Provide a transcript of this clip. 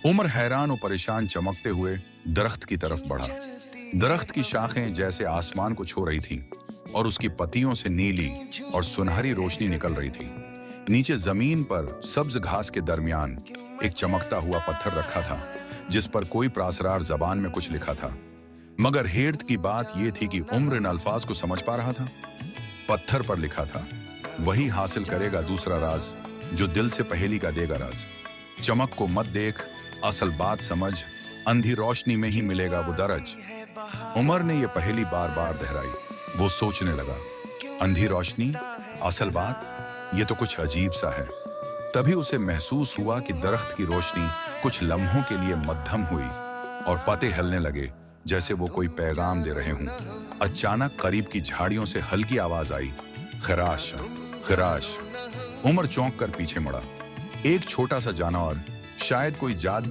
उमर हैरान और परेशान चमकते हुए दरख्त की तरफ बढ़ा। दरख्त की शाखें जैसे आसमान को छू रही थीं और उसकी पत्तियों से नीली और सुनहरी रोशनी निकल रही थी। नीचे जमीन पर सब्ज घास के दरमियान एक चमकता हुआ पत्थर रखा था, जिस पर कोई प्रासरार जबान में कुछ लिखा था। मगर हैरत की बात यह थी कि उम्र इन अल्फाज को समझ पा रहा था। पत्थर पर लिखा था, वही हासिल करेगा दूसरा राज जो दिल से पहेली का देगा राज। चमक को मत देख, असल बात समझ, अंधी रोशनी में ही मिलेगा वो दरज। उमर ने ये पहेली बार बार दोहराई। वो सोचने लगा, अंधी रोशनी, असल बात, ये तो कुछ अजीब सा है। तभी उसे महसूस हुआ कि दरख्त की रोशनी कुछ लम्हों के लिए मध्यम हुई और पत्ते हिलने लगे जैसे वो कोई पैगाम दे रहे हों। अचानक करीब की झाड़ियों से हल्की आवाज आई, खराश खराश। उमर चौंक कर पीछे मुड़ा। एक छोटा सा जानवर, शायद कोई जादू